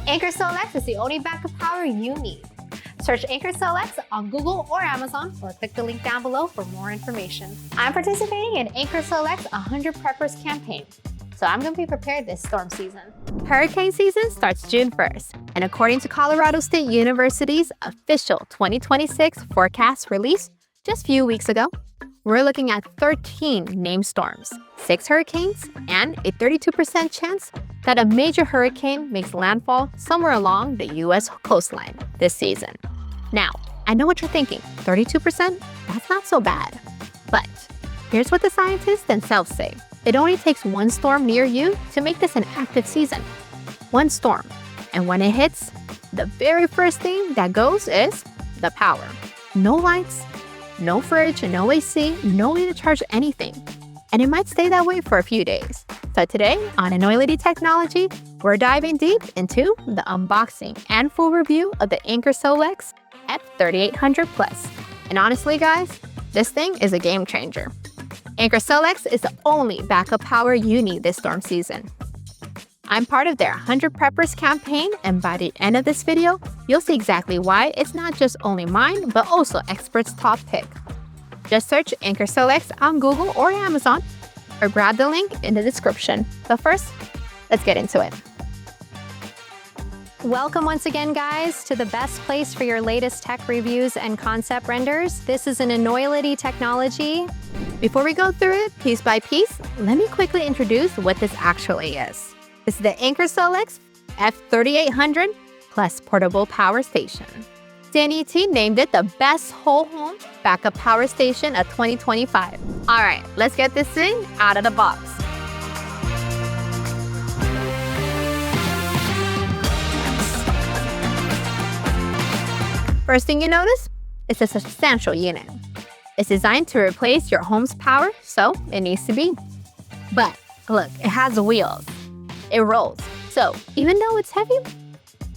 Anker SOLIX is the only backup power you need. Search Anker SOLIX on Google or Amazon or click the link down below for more information. I'm participating in Anker SOLIX 100 Preppers campaign, so I'm going to be prepared this storm season. Hurricane season starts June 1st, and according to Colorado State University's official 2026 forecast released just a few weeks ago, we're looking at 13 named storms, 6 hurricanes, and a 32% chance that a major hurricane makes landfall somewhere along the U.S. coastline this season. Now, I know what you're thinking, 32%? That's not so bad. But here's what the scientists themselves say. It only takes one storm near you to make this an active season. One storm. And when it hits, the very first thing that goes is the power. No lights, no fridge, no AC, no way to charge anything. And it might stay that way for a few days. So today on Enoylity Technology, we're diving deep into the unboxing and full review of the Anker SOLIX F3800 Plus. And honestly, guys, this thing is a game changer. Anker SOLIX is the only backup power you need this storm season. I'm part of their 100 Preppers campaign, and by the end of this video, you'll see exactly why it's not just only mine, but also experts' top pick. Just search Anker SOLIX on Google or Amazon, or grab the link in the description. But first, let's get into it. Welcome once again, guys, to the best place for your latest tech reviews and concept renders. This is an Enoylity Technology. Before we go through it piece by piece, let me quickly introduce what this actually is. This is the Anker SOLIX F3800 Plus Portable Power Station. CNET named it the best whole home backup power station of 2025. All right, let's get this thing out of the box. First thing you notice, it's a substantial unit. It's designed to replace your home's power, so it needs to be. But look, it has wheels. It rolls. So even though it's heavy,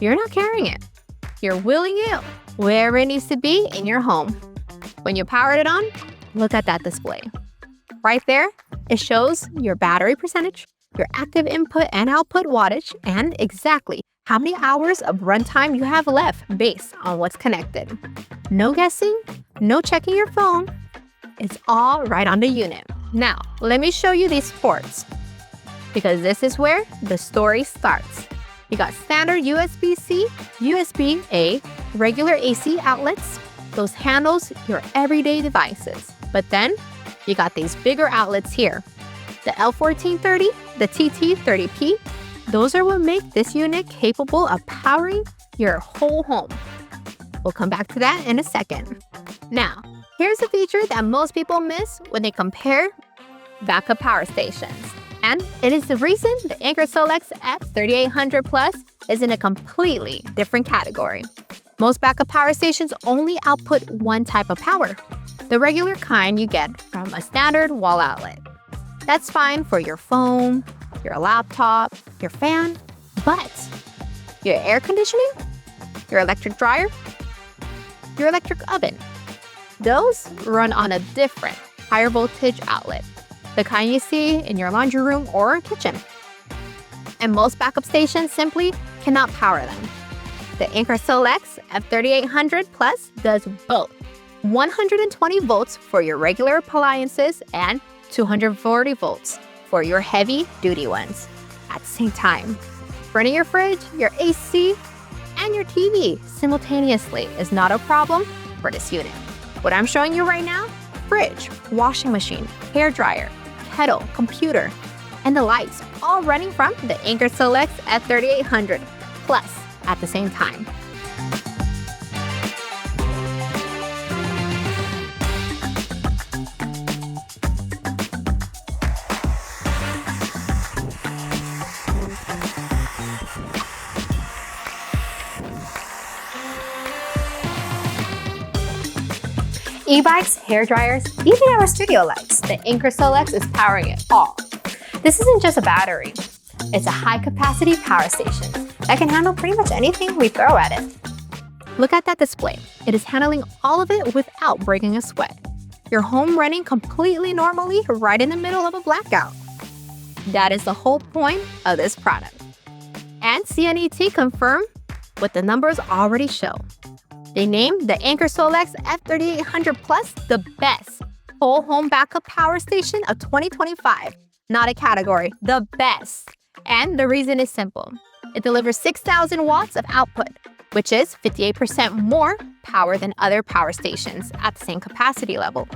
you're not carrying it. You're wheeling it wherever it needs to be in your home. When you powered it on, look at that display. Right there, it shows your battery percentage, your active input and output wattage, and exactly how many hours of runtime you have left based on what's connected. No guessing, no checking your phone. It's all right on the unit. Now, let me show you these ports, because this is where the story starts. You got standard USB-C, USB-A, regular AC outlets. Those handles your everyday devices. But then you got these bigger outlets here. The L1430, the TT30P, those are what make this unit capable of powering your whole home. We'll come back to that in a second. Now, here's a feature that most people miss when they compare backup power stations. And it is the reason the Anker SOLIX F3800 Plus is in a completely different category. Most backup power stations only output one type of power, the regular kind you get from a standard wall outlet. That's fine for your phone, your laptop, your fan, but your air conditioning, your electric dryer, your electric oven, those run on a different higher voltage outlet, the kind you see in your laundry room or kitchen. And most backup stations simply cannot power them. The Anker SOLIX F3800 Plus does both 120 volts for your regular appliances and 240 volts for your heavy-duty ones at the same time. Running your fridge, your AC, and your TV simultaneously is not a problem for this unit. What I'm showing you right now, fridge, washing machine, hair dryer, kettle, computer, and the lights, all running from the Anker SOLIX F3800 Plus at the same time. E-bikes, hair dryers, even our studio lights, the Anker SOLIX is powering it all. This isn't just a battery. It's a high-capacity power station that can handle pretty much anything we throw at it. Look at that display. It is handling all of it without breaking a sweat. Your home running completely normally right in the middle of a blackout. That is the whole point of this product. and CNET confirm what the numbers already show. They named the Anker SOLIX F3800 Plus the best whole home backup power station of 2025. Not a category, the best. And the reason is simple. It delivers 6,000 watts of output, which is 58% more power than other power stations at the same capacity level.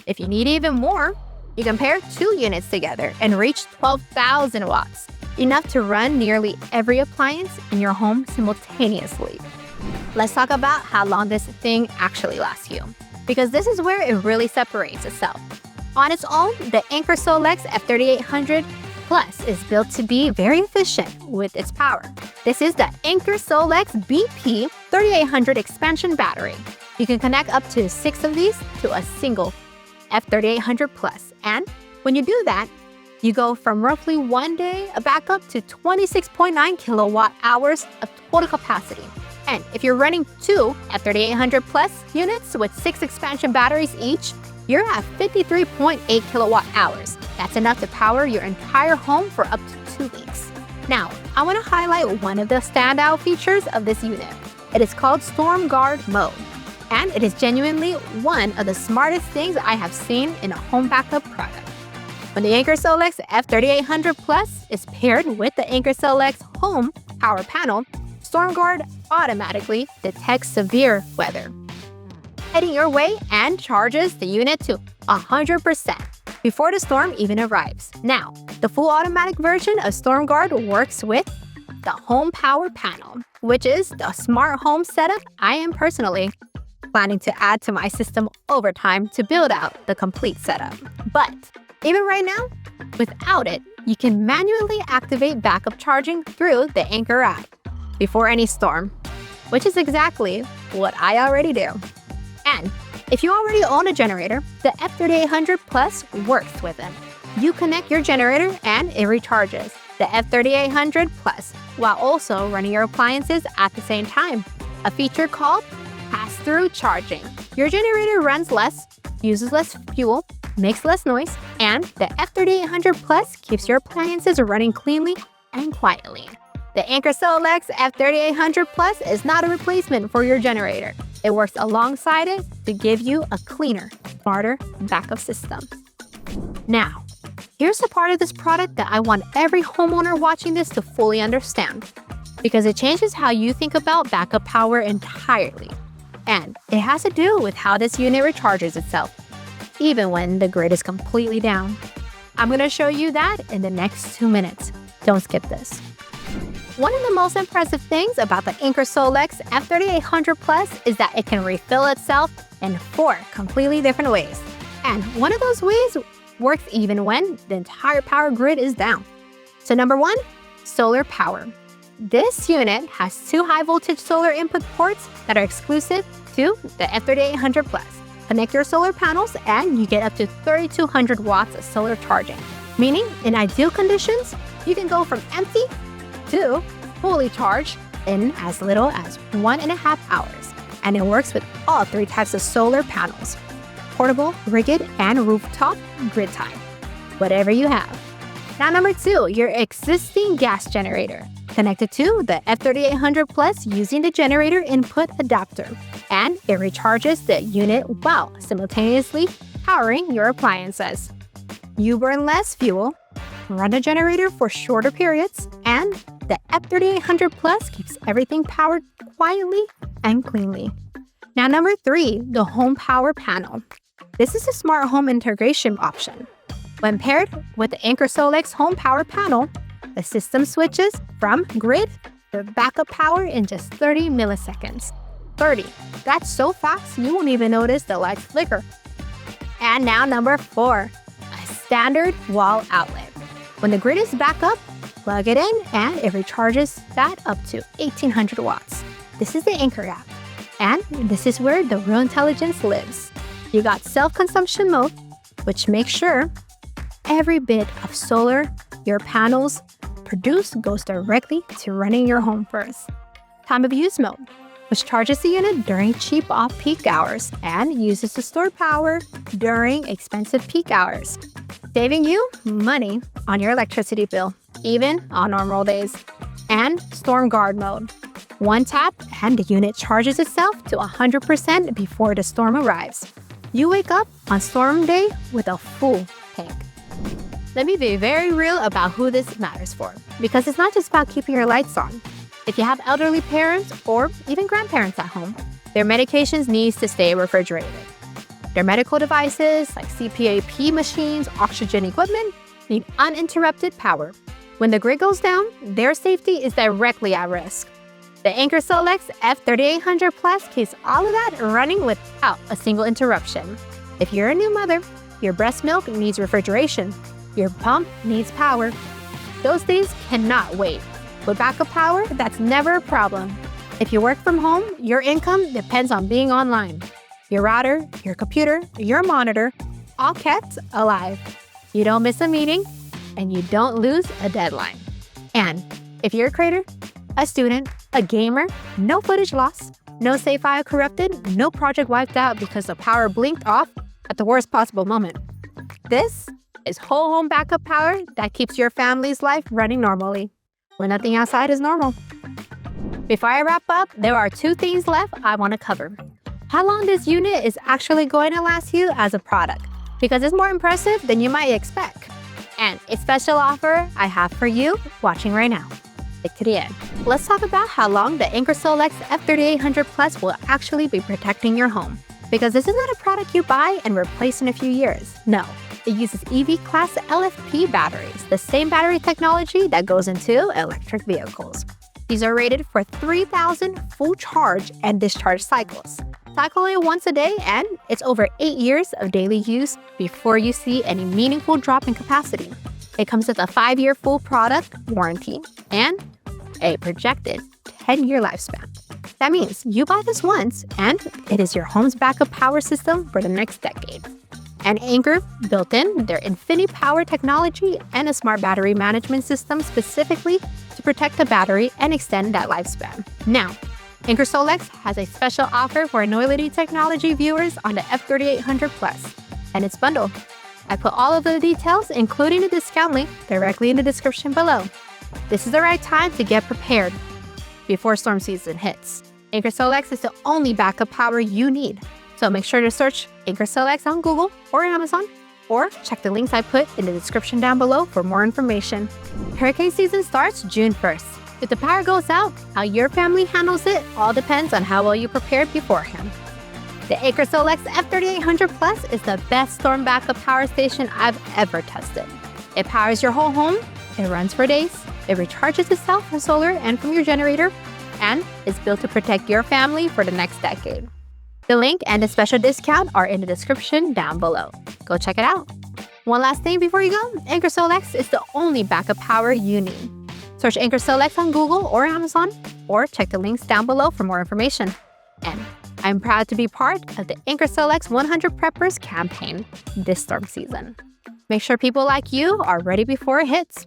If you need even more, you can pair 2 units together and reach 12,000 watts, enough to run nearly every appliance in your home simultaneously. Let's talk about how long this thing actually lasts you, because this is where it really separates itself. On its own, the Anker SOLIX F3800 Plus is built to be very efficient with its power. This is the Anker SOLIX BP 3800 expansion battery. You can connect up to 6 of these to a single F3800 Plus. And when you do that, you go from roughly 1 day of backup to 26.9 kilowatt hours of total capacity. And if you're running 2 F3800 Plus units with 6 expansion batteries each, you're at 53.8 kilowatt hours. That's enough to power your entire home for up to 2 weeks. Now, I want to highlight one of the standout features of this unit. It is called Storm Guard Mode, and it is genuinely one of the smartest things I have seen in a home backup product. When the Anker SOLIX F3800 Plus is paired with the Anker SOLIX Home Power Panel, Storm Guard automatically detects severe weather heading your way and charges the unit to 100% before the storm even arrives. Now, the full automatic version of Storm Guard works with the Home Power Panel, which is the smart home setup I am personally planning to add to my system over time to build out the complete setup. But even right now, without it, you can manually activate backup charging through the Anker app before any storm, which is exactly what I already do. And if you already own a generator, the F3800 Plus works with it. You connect your generator and it recharges the F3800 Plus while also running your appliances at the same time, a feature called pass-through charging. Your generator runs less, uses less fuel, makes less noise, and the F3800 Plus keeps your appliances running cleanly and quietly. The Anker SOLIX F3800 Plus is not a replacement for your generator. It works alongside it to give you a cleaner, smarter backup system. Now, here's the part of this product that I want every homeowner watching this to fully understand, because it changes how you think about backup power entirely. And it has to do with how this unit recharges itself, even when the grid is completely down. I'm going to show you that in the next 2 minutes. Don't skip this. One of the most impressive things about the Anker SOLIX F3800 Plus is that it can refill itself in 4 completely different ways. And one of those ways works even when the entire power grid is down. So number 1, solar power. This unit has 2 high-voltage solar input ports that are exclusive to the F3800 Plus. Connect your solar panels and you get up to 3,200 watts of solar charging, meaning in ideal conditions, you can go from empty to fully charged in as little as 1.5 hours. And it works with all 3 types of solar panels: portable, rigid, and rooftop grid tie, whatever you have. Now number 2, your existing gas generator, connected to the F3800 Plus using the generator input adapter, and it recharges the unit while simultaneously powering your appliances. You burn less fuel, run the generator for shorter periods, and the F3800 Plus keeps everything powered quietly and cleanly. Now number 3, the Home Power Panel. This is a smart home integration option. When paired with the Anker SOLIX Home Power Panel, the system switches from grid to backup power in just 30 milliseconds. 30. That's so fast you won't even notice the lights flicker. And now number 4, a standard wall outlet. When the grid is back up, plug it in and it recharges that up to 1,800 watts. This is the Anker app. And this is where the real intelligence lives. You got self-consumption mode, which makes sure every bit of solar your panels produce goes directly to running your home first. Time of use mode, which charges the unit during cheap off-peak hours and uses to store power during expensive peak hours, saving you money on your electricity bill, even on normal days. and Storm Guard mode. One tap and the unit charges itself to 100% before the storm arrives. You wake up on storm day with a full tank. Let me be very real about who this matters for, because it's not just about keeping your lights on. If you have elderly parents or even grandparents at home, their medications need to stay refrigerated. Their medical devices like CPAP machines, oxygen equipment need uninterrupted power. When the grid goes down, their safety is directly at risk. The Anker SOLIX F3800 Plus keeps all of that running without a single interruption. If you're a new mother, your breast milk needs refrigeration. Your pump needs power. Those things cannot wait. With backup power, that's never a problem. If you work from home, your income depends on being online. Your router, your computer, your monitor, all kept alive. You don't miss a meeting, and you don't lose a deadline. And if you're a creator, a student, a gamer, no footage lost, no save file corrupted, no project wiped out because the power blinked off at the worst possible moment. This is whole home backup power that keeps your family's life running normally, when nothing outside is normal. Before I wrap up, there are two things left I want to cover. How long this unit is actually going to last you as a product, because it's more impressive than you might expect. And a special offer I have for you watching right now. Stick to the end. Let's talk about how long the Anker SOLIX F3800 Plus will actually be protecting your home. Because this is not a product you buy and replace in a few years. No, it uses EV-class LFP batteries, the same battery technology that goes into electric vehicles. These are rated for 3,000 full charge and discharge cycles. Cycle it once a day and it's over 8 years of daily use before you see any meaningful drop in capacity. It comes with a 5-year full product warranty and a projected 10-year lifespan. That means you buy this once and it is your home's backup power system for the next decade. And Anker built in their Infinity Power technology and a smart battery management system specifically to protect the battery and extend that lifespan. Now, Anker SOLIX has a special offer for Enoylity technology viewers on the F3800 Plus and its bundle. I put all of the details, including the discount link, directly in the description below. This is the right time to get prepared before storm season hits. Anker SOLIX is the only backup power you need. So make sure to search Anker SOLIX on Google or Amazon, or check the links I put in the description down below for more information. Hurricane season starts June 1st. If the power goes out, how your family handles it all depends on how well you prepared beforehand. The Anker SOLIX F3800 Plus is the best storm backup power station I've ever tested. It powers your whole home, it runs for days, it recharges itself from solar and from your generator, and is built to protect your family for the next decade. The link and the special discount are in the description down below. Go check it out. One last thing before you go, Anker SOLIX is the only backup power you need. Search Anker SOLIX on Google or Amazon, or check the links down below for more information. And I'm proud to be part of the Anker SOLIX 100 Preppers campaign this storm season. Make sure people like you are ready before it hits.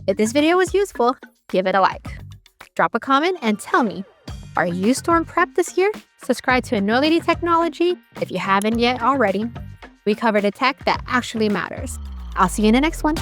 If this video was useful, give it a like. Drop a comment and tell me, are you storm prepped this year? Subscribe to Enoylity technology if you haven't yet already. We cover the tech that actually matters. I'll see you in the next one.